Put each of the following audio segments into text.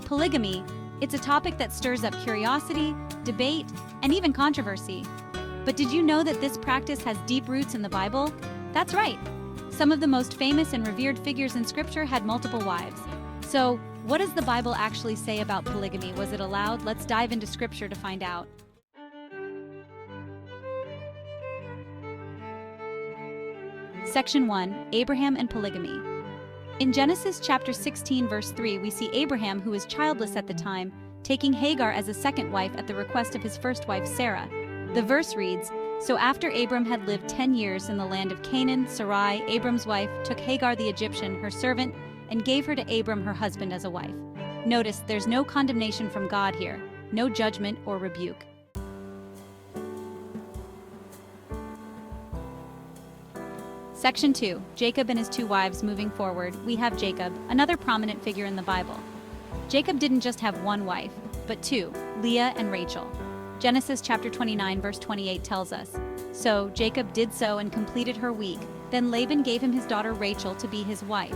Polygamy, it's a topic that stirs up curiosity, debate, and even controversy. But did you know that this practice has deep roots in the Bible? That's right. Some of the most famous and revered figures in Scripture had multiple wives. So, what does the Bible actually say about polygamy? Was it allowed? Let's dive into Scripture to find out. Section 1. Abraham and Polygamy. In Genesis chapter 16 verse 3, we see Abraham, who was childless at the time, taking Hagar as a second wife at the request of his first wife Sarah. The verse reads, "So after Abram had lived 10 years in the land of Canaan, Sarai, Abram's wife, took Hagar the Egyptian, her servant, and gave her to Abram her husband as a wife." Notice there's no condemnation from God here, no judgment or rebuke. Section 2. Jacob and his two wives. Moving forward, we have Jacob, another prominent figure in the Bible. Jacob didn't just have one wife, but two, Leah and Rachel. Genesis chapter 29 verse 28 tells us, "So Jacob did so and completed her week. Then Laban gave him his daughter Rachel to be his wife."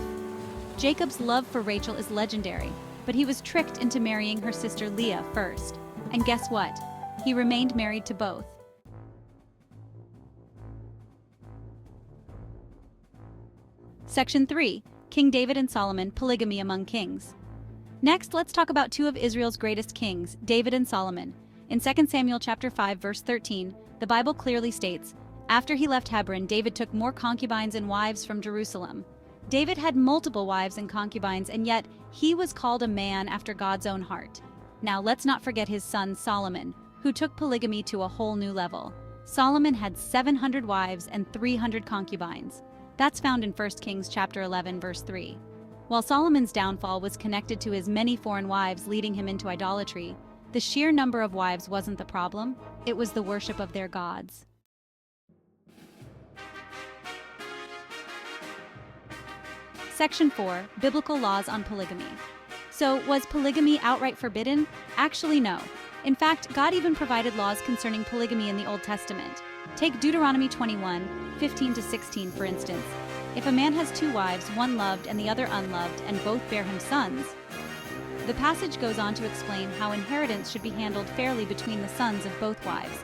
Jacob's love for Rachel is legendary, but he was tricked into marrying her sister Leah first. And guess what? He remained married to both. Section 3. King David and Solomon. Polygamy among kings. Next, let's talk about two of Israel's greatest kings, David and Solomon. In 2 Samuel chapter 5 verse 13, the Bible clearly states, "After he left Hebron, David took more concubines and wives from Jerusalem." David had multiple wives and concubines, and yet he was called a man after God's own heart. Now let's not forget his son Solomon, who took polygamy to a whole new level. Solomon had 700 wives and 300 concubines. That's found in 1 Kings chapter 11 verse 3. While Solomon's downfall was connected to his many foreign wives leading him into idolatry, the sheer number of wives wasn't the problem, it was the worship of their gods. Section 4. Biblical laws on polygamy. So, was polygamy outright forbidden? Actually, no. In fact, God even provided laws concerning polygamy in the Old Testament. Take Deuteronomy 21, 15-16 for instance. If a man has two wives, one loved and the other unloved, and both bear him sons. The passage goes on to explain how inheritance should be handled fairly between the sons of both wives.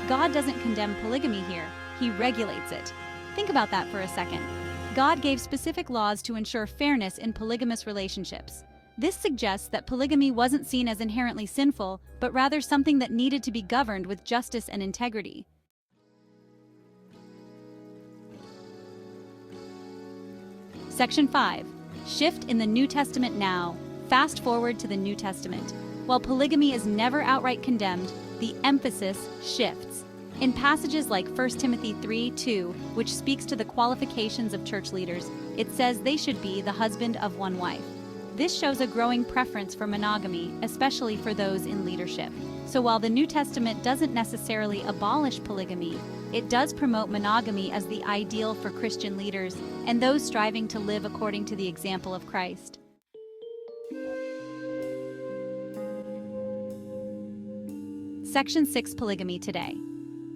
God doesn't condemn polygamy here, he regulates it. Think about that for a second. God gave specific laws to ensure fairness in polygamous relationships. This suggests that polygamy wasn't seen as inherently sinful, but rather something that needed to be governed with justice and integrity. Section 5. Shift in the New Testament now. Fast forward to the New Testament. While polygamy is never outright condemned, the emphasis shifts. In passages like 1 Timothy 3:2, which speaks to the qualifications of church leaders, it says they should be the husband of one wife. This shows a growing preference for monogamy, especially for those in leadership. So while the New Testament doesn't necessarily abolish polygamy, it does promote monogamy as the ideal for Christian leaders and those striving to live according to the example of Christ. Section 6. Polygamy today.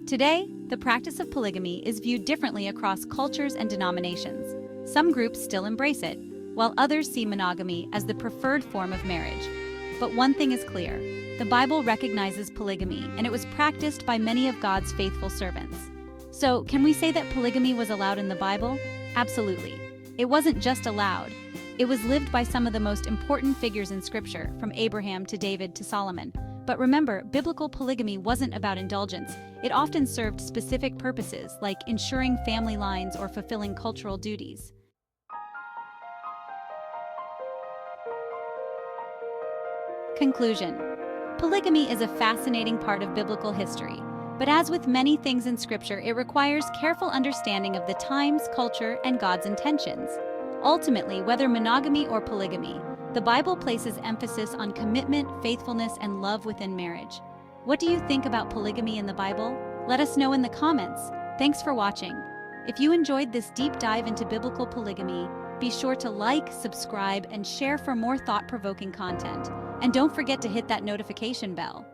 Today, the practice of polygamy is viewed differently across cultures and denominations. Some groups still embrace it, while others see monogamy as the preferred form of marriage. But one thing is clear, the Bible recognizes polygamy, and it was practiced by many of God's faithful servants. So, can we say that polygamy was allowed in the Bible? Absolutely. It wasn't just allowed. It was lived by some of the most important figures in Scripture, from Abraham to David to Solomon. But remember, biblical polygamy wasn't about indulgence. It often served specific purposes, like ensuring family lines or fulfilling cultural duties. Conclusion. Polygamy is a fascinating part of biblical history, but as with many things in Scripture, it requires careful understanding of the times, culture, and God's intentions. Ultimately, whether monogamy or polygamy, the Bible places emphasis on commitment, faithfulness, and love within marriage. What do you think about polygamy in the Bible? Let us know in the comments. Thanks for watching. If you enjoyed this deep dive into biblical polygamy, be sure to like, subscribe, and share for more thought-provoking content. And don't forget to hit that notification bell.